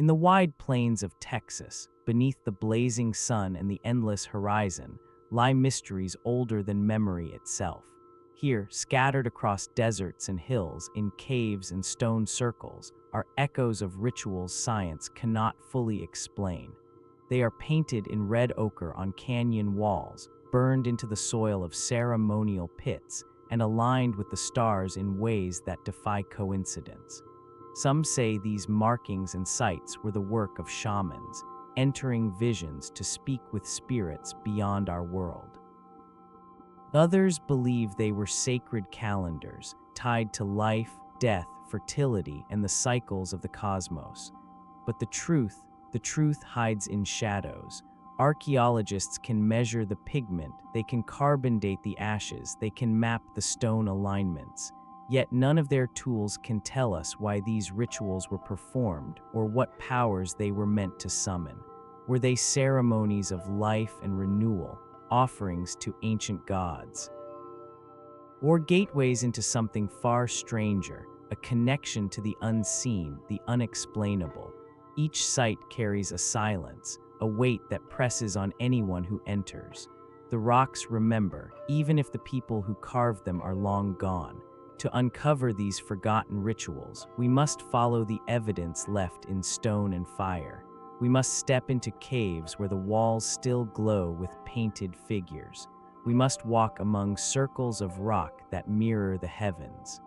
In the wide plains of Texas, beneath the blazing sun and the endless horizon, lie mysteries older than memory itself. Here, scattered across deserts and hills, in caves and stone circles, are echoes of rituals science cannot fully explain. They are painted in red ochre on canyon walls, burned into the soil of ceremonial pits, and aligned with the stars in ways that defy coincidence. Some say these markings and sites were the work of shamans, entering visions to speak with spirits beyond our world. Others believe they were sacred calendars, tied to life, death, fertility, and the cycles of the cosmos. But the truth hides in shadows. Archaeologists can measure the pigment, they can carbon date the ashes, they can map the stone alignments. Yet none of their tools can tell us why these rituals were performed or what powers they were meant to summon. Were they ceremonies of life and renewal, offerings to ancient gods? Or gateways into something far stranger, a connection to the unseen, the unexplainable? Each site carries a silence, a weight that presses on anyone who enters. The rocks remember, even if the people who carved them are long gone. To uncover these forgotten rituals, we must follow the evidence left in stone and fire. We must step into caves where the walls still glow with painted figures. We must walk among circles of rock that mirror the heavens.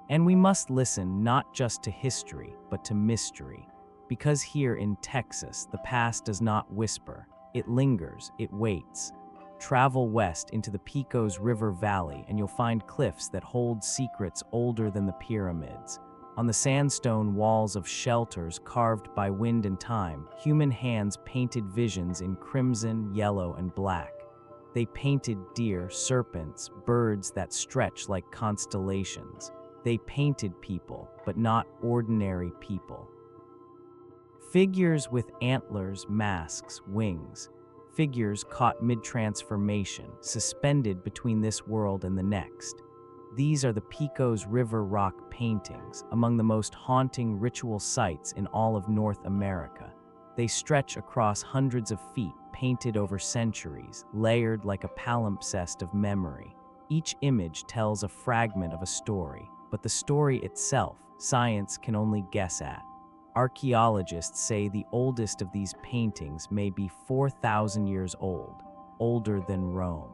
And we must listen not just to history, but to mystery. Because here in Texas, the past does not whisper, it lingers, it waits. Travel west into the Pecos River Valley and you'll find cliffs that hold secrets older than the pyramids. On the sandstone walls of shelters carved by wind and time, human hands painted visions in crimson, yellow, and black. They painted deer, serpents, birds that stretch like constellations. They painted people, but not ordinary people. Figures with antlers, masks, wings. Figures caught mid-transformation, suspended between this world and the next. These are the Pecos River rock paintings, among the most haunting ritual sites in all of North America. They stretch across hundreds of feet, painted over centuries, layered like a palimpsest of memory. Each image tells a fragment of a story, but the story itself, science can only guess at. Archaeologists say the oldest of these paintings may be 4,000 years old, older than Rome.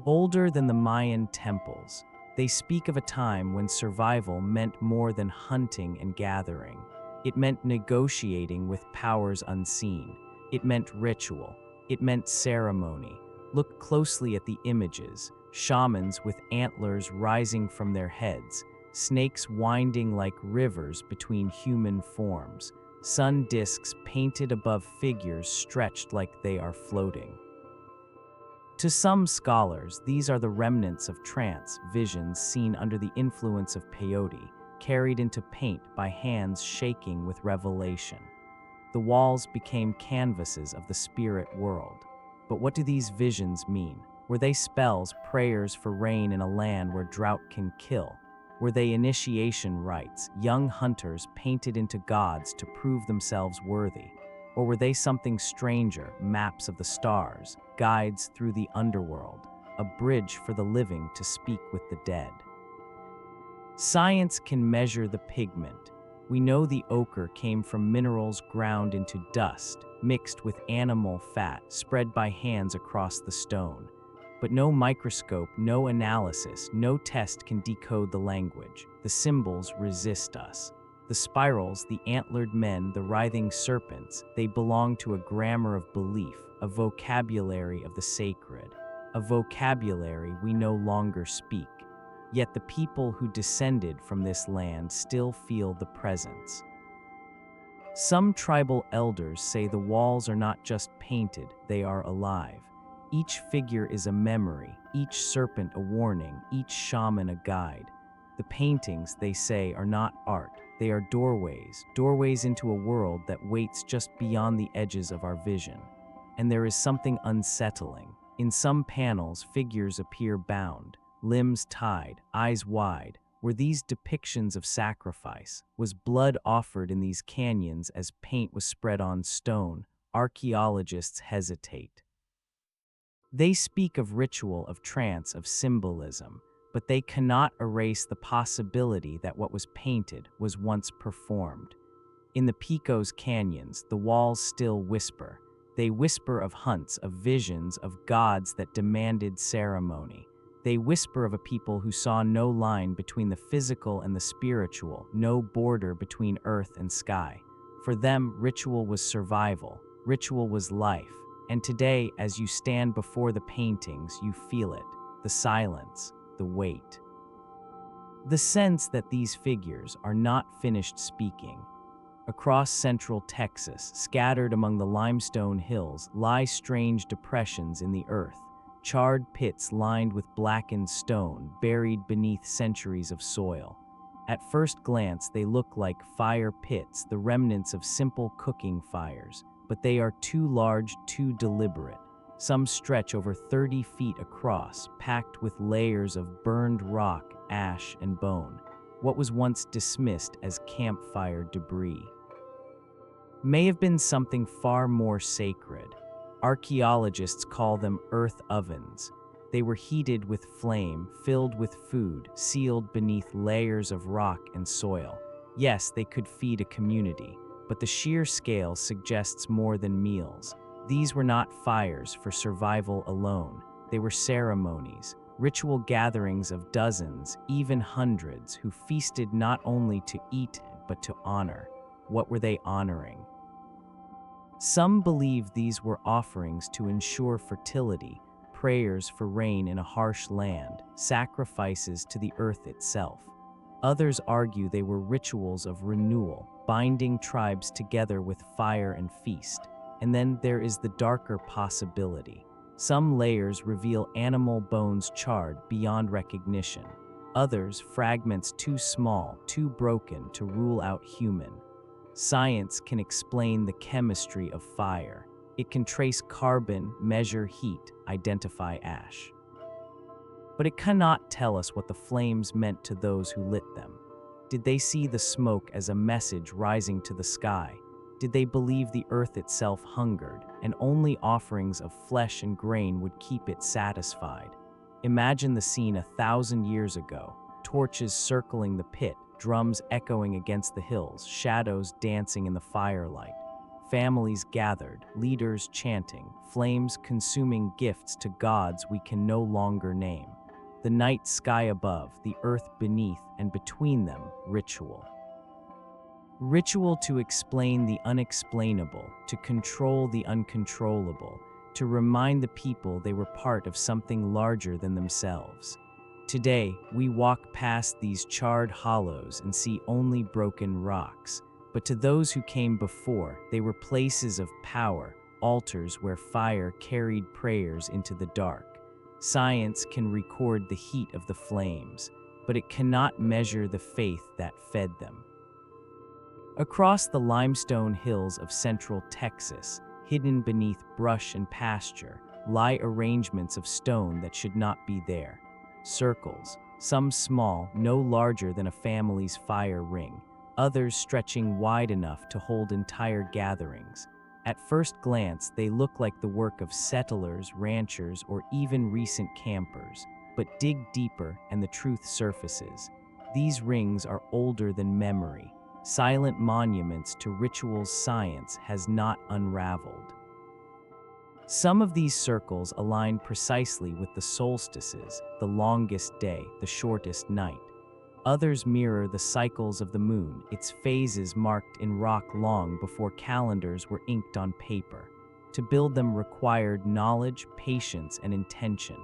Older than the Mayan temples. They speak of a time when survival meant more than hunting and gathering. It meant negotiating with powers unseen. It meant ritual. It meant ceremony. Look closely at the images. Shamans with antlers rising from their heads. Snakes winding like rivers between human forms. Sun discs painted above figures stretched like they are floating. To some scholars, these are the remnants of trance visions seen under the influence of peyote, carried into paint by hands shaking with revelation. The walls became canvases of the spirit world. But what do these visions mean? Were they spells, prayers for rain in a land where drought can kill? Were they initiation rites, young hunters painted into gods to prove themselves worthy? Or were they something stranger, maps of the stars, guides through the underworld, a bridge for the living to speak with the dead? Science can measure the pigment. We know the ochre came from minerals ground into dust, mixed with animal fat spread by hands across the stone. But no microscope, no analysis, no test can decode the language. The symbols resist us. The spirals, the antlered men, the writhing serpents, they belong to a grammar of belief, a vocabulary of the sacred, a vocabulary we no longer speak. Yet the people who descended from this land still feel the presence. Some tribal elders say the walls are not just painted, they are alive. Each figure is a memory, each serpent a warning, each shaman a guide. The paintings, they say, are not art. They are doorways into a world that waits just beyond the edges of our vision. And there is something unsettling. In some panels, figures appear bound, limbs tied, eyes wide, Were these depictions of sacrifice? Was blood offered in these canyons as paint was spread on stone? Archaeologists hesitate. They speak of ritual, of trance, of symbolism, but they cannot erase the possibility that what was painted was once performed. In the Pecos canyons, the walls still whisper. They whisper of hunts, of visions, of gods that demanded ceremony. They whisper of a people who saw no line between the physical and the spiritual, no border between earth and sky. For them, ritual was survival, ritual was life. And today, as you stand before the paintings, you feel it, the silence, the weight. The sense that these figures are not finished speaking. Across central Texas, scattered among the limestone hills, lie strange depressions in the earth, charred pits lined with blackened stone, buried beneath centuries of soil. At first glance, they look like fire pits, the remnants of simple cooking fires, but they are too large, too deliberate. Some stretch over 30 feet across, packed with layers of burned rock, ash, and bone, what was once dismissed as campfire debris may have been something far more sacred. Archaeologists call them earth ovens. They were heated with flame, filled with food, sealed beneath layers of rock and soil. Yes, they could feed a community, but the sheer scale suggests more than meals. These were not fires for survival alone. They were ceremonies, ritual gatherings of dozens, even hundreds, who feasted not only to eat, but to honor. What were they honoring? Some believe these were offerings to ensure fertility, prayers for rain in a harsh land, sacrifices to the earth itself. Others argue they were rituals of renewal, binding tribes together with fire and feast. And then there is the darker possibility. Some layers reveal animal bones charred beyond recognition. Others, fragments too small, too broken to rule out human. Science can explain the chemistry of fire. It can trace carbon, measure heat, identify ash. But it cannot tell us what the flames meant to those who lit them. Did they see the smoke as a message rising to the sky? Did they believe the earth itself hungered, and only offerings of flesh and grain would keep it satisfied? Imagine the scene 1,000 years ago, torches circling the pit, drums echoing against the hills, shadows dancing in the firelight. Families gathered, leaders chanting, flames consuming gifts to gods we can no longer name. The night sky above, the earth beneath, and between them, ritual. Ritual to explain the unexplainable, to control the uncontrollable, to remind the people they were part of something larger than themselves. Today, we walk past these charred hollows and see only broken rocks, but to those who came before, they were places of power, altars where fire carried prayers into the dark. Science can record the heat of the flames, but it cannot measure the faith that fed them. Across the limestone hills of central Texas, hidden beneath brush and pasture, lie arrangements of stone that should not be there. Circles, some small, no larger than a family's fire ring, others stretching wide enough to hold entire gatherings. At first glance, they look like the work of settlers, ranchers, or even recent campers. But dig deeper and the truth surfaces. These rings are older than memory, silent monuments to rituals science has not unraveled. Some of these circles align precisely with the solstices, the longest day, the shortest night. Others mirror the cycles of the moon, its phases marked in rock long before calendars were inked on paper. To build them required knowledge, patience, and intention.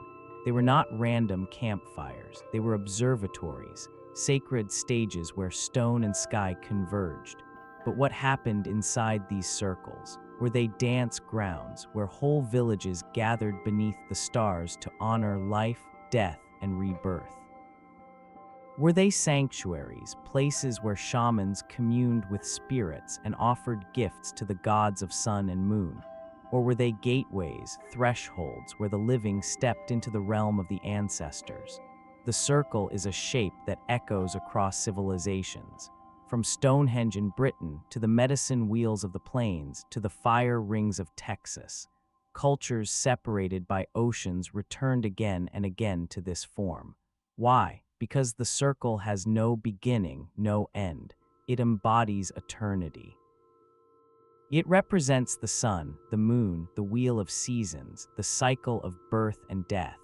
They were not random campfires, they were observatories, sacred stages where stone and sky converged. But what happened inside these circles? Were they dance grounds where whole villages gathered beneath the stars to honor life, death, and rebirth? Were they sanctuaries, places where shamans communed with spirits and offered gifts to the gods of sun and moon? Or were they gateways, thresholds where the living stepped into the realm of the ancestors? The circle is a shape that echoes across civilizations. From Stonehenge in Britain to the medicine wheels of the plains to the fire rings of Texas, cultures separated by oceans returned again and again to this form. Why? Because the circle has no beginning, no end. It embodies eternity. It represents the sun, the moon, the wheel of seasons, the cycle of birth and death.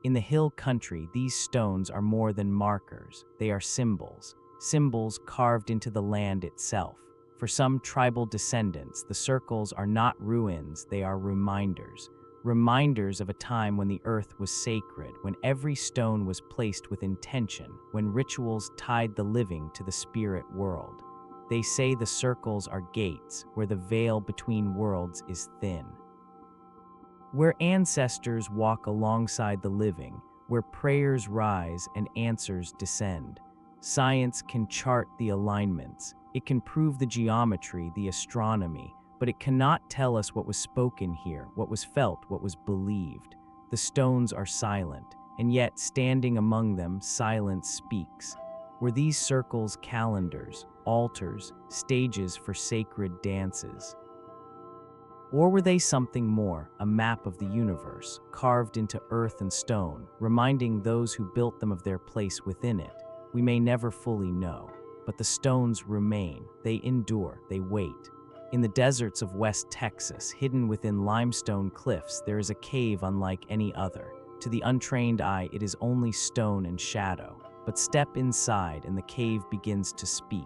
In the hill country, these stones are more than markers. They are symbols, symbols carved into the land itself. For some tribal descendants, the circles are not ruins, they are reminders. Reminders of a time when the earth was sacred, when every stone was placed with intention, when rituals tied the living to the spirit world. They say the circles are gates, where the veil between worlds is thin. Where ancestors walk alongside the living, where prayers rise and answers descend. Science can chart the alignments, it can prove the geometry, the astronomy, but it cannot tell us what was spoken here, what was felt, what was believed. The stones are silent, and yet standing among them, silence speaks. Were these circles calendars, altars, stages for sacred dances? Or were they something more, a map of the universe, carved into earth and stone, reminding those who built them of their place within it? We may never fully know, but the stones remain, they endure, they wait. In the deserts of West Texas, hidden within limestone cliffs, there is a cave unlike any other. To the untrained eye, it is only stone and shadow, but step inside and the cave begins to speak.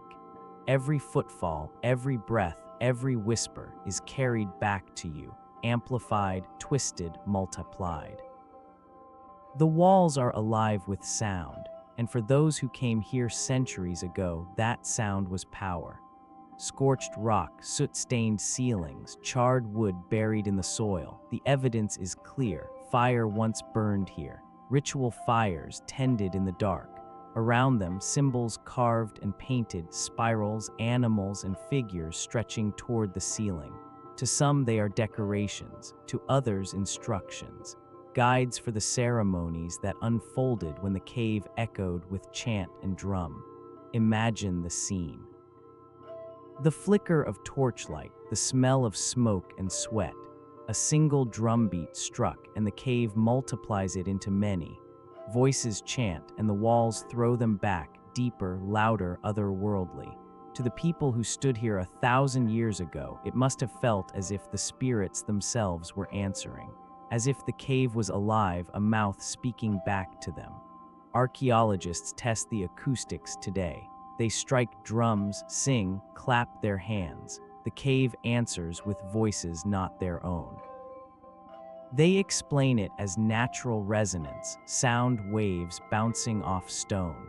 Every footfall, every breath, every whisper is carried back to you, amplified, twisted, multiplied. The walls are alive with sound, and for those who came here centuries ago, that sound was power. Scorched rock, soot-stained ceilings, charred wood buried in the soil. The evidence is clear. Fire once burned here. Ritual fires tended in the dark. Around them, symbols carved and painted, spirals, animals, and figures stretching toward the ceiling. To some, they are decorations. To others, instructions. Guides for the ceremonies that unfolded when the cave echoed with chant and drum. Imagine the scene. The flicker of torchlight, the smell of smoke and sweat. A single drumbeat struck, and the cave multiplies it into many. Voices chant, and the walls throw them back, deeper, louder, otherworldly. To the people who stood here 1,000 years ago, it must have felt as if the spirits themselves were answering, as if the cave was alive, a mouth speaking back to them. Archaeologists test the acoustics today. They strike drums, sing, clap their hands. The cave answers with voices not their own. They explain it as natural resonance, sound waves bouncing off stone.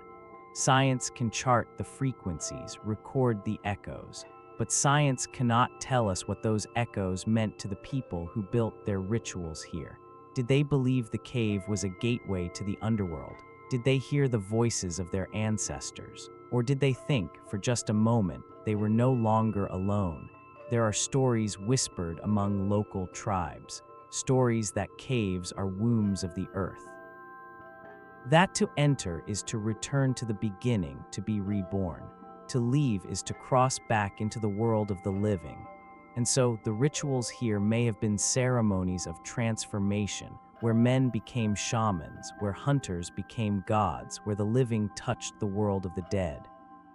Science can chart the frequencies, record the echoes, but science cannot tell us what those echoes meant to the people who built their rituals here. Did they believe the cave was a gateway to the underworld? Did they hear the voices of their ancestors? Or did they think, for just a moment, they were no longer alone? There are stories whispered among local tribes, stories that caves are wombs of the earth. That to enter is to return to the beginning, to be reborn. To leave is to cross back into the world of the living. And so the rituals here may have been ceremonies of transformation, where men became shamans, where hunters became gods, where the living touched the world of the dead.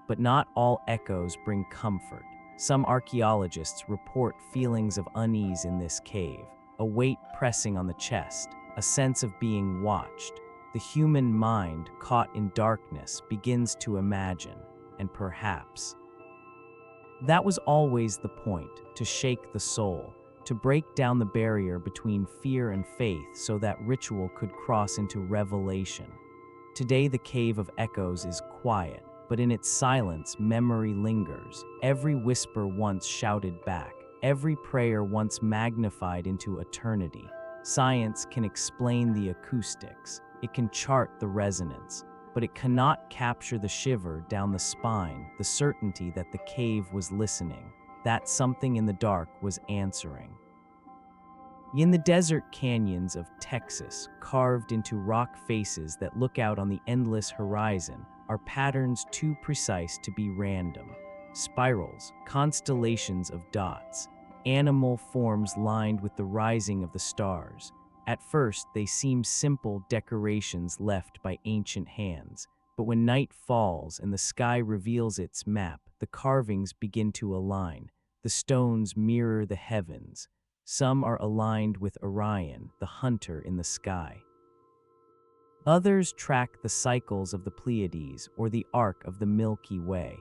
But not all echoes bring comfort. Some archaeologists report feelings of unease in this cave, a weight pressing on the chest, a sense of being watched. The human mind, caught in darkness, begins to imagine, and perhaps. That was always the point, to shake the soul, to break down the barrier between fear and faith so that ritual could cross into revelation. Today the Cave of Echoes is quiet, but in its silence memory lingers. Every whisper once shouted back, every prayer once magnified into eternity. Science can explain the acoustics, it can chart the resonance, but it cannot capture the shiver down the spine, the certainty that the cave was listening, that something in the dark was answering. In the desert canyons of Texas, carved into rock faces that look out on the endless horizon, are patterns too precise to be random. Spirals, constellations of dots, animal forms lined with the rising of the stars. At first, they seem simple decorations left by ancient hands, but when night falls and the sky reveals its map, the carvings begin to align. The stones mirror the heavens. Some are aligned with Orion, the hunter in the sky. Others track the cycles of the Pleiades or the arc of the Milky Way.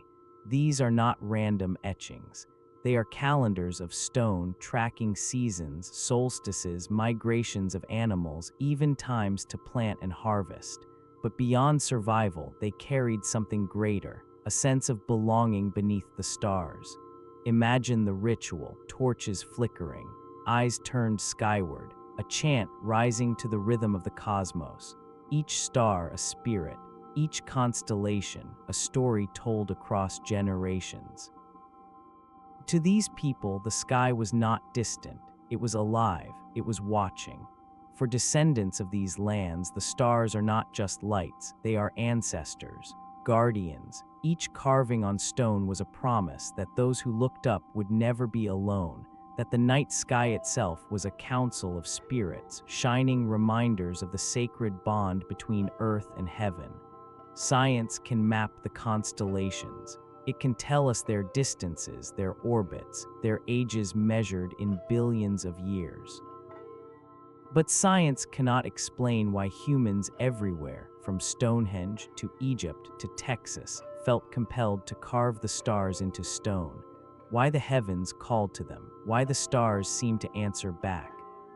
These are not random etchings. They are calendars of stone tracking seasons, solstices, migrations of animals, even times to plant and harvest. But beyond survival, they carried something greater, a sense of belonging beneath the stars. Imagine the ritual, torches flickering, eyes turned skyward, a chant rising to the rhythm of the cosmos. Each star a spirit, each constellation a story told across generations. To these people, the sky was not distant. It was alive. It was watching. For descendants of these lands, the stars are not just lights. They are ancestors, guardians. Each carving on stone was a promise that those who looked up would never be alone, that the night sky itself was a council of spirits, shining reminders of the sacred bond between earth and heaven. Science can map the constellations. It can tell us their distances, their orbits, their ages measured in billions of years. But science cannot explain why humans everywhere, from Stonehenge to Egypt to Texas, felt compelled to carve the stars into stone. Why the heavens called to them, why the stars seemed to answer back.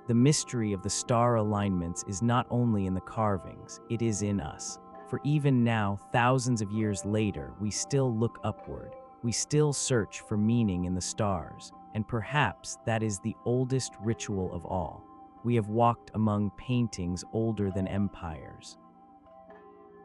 The mystery of the star alignments is not only in the carvings, it is in us. For even now, thousands of years later, we still look upward. We still search for meaning in the stars. And perhaps that is the oldest ritual of all. We have walked among paintings older than empires.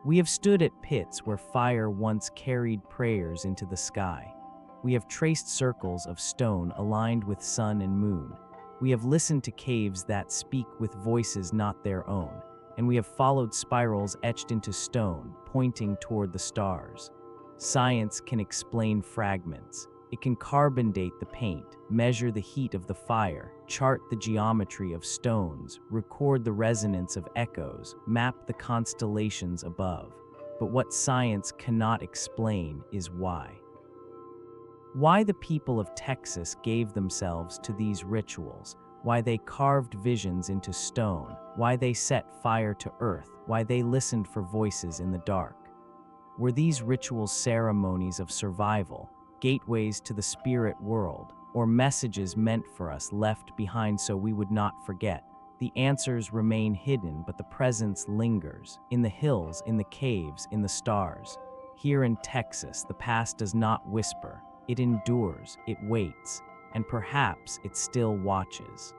We have stood at pits where fire once carried prayers into the sky. We have traced circles of stone aligned with sun and moon. We have listened to caves that speak with voices not their own. And we have followed spirals etched into stone, pointing toward the stars. Science can explain fragments. It can carbon date the paint, measure the heat of the fire, chart the geometry of stones, record the resonance of echoes, map the constellations above. But what science cannot explain is why. Why the people of Texas gave themselves to these rituals, why they carved visions into stone, why they set fire to earth, why they listened for voices in the dark. Were these rituals ceremonies of survival, gateways to the spirit world, or messages meant for us left behind so we would not forget? The answers remain hidden, but the presence lingers, in the hills, in the caves, in the stars. Here in Texas, the past does not whisper. It endures, it waits, and perhaps it still watches.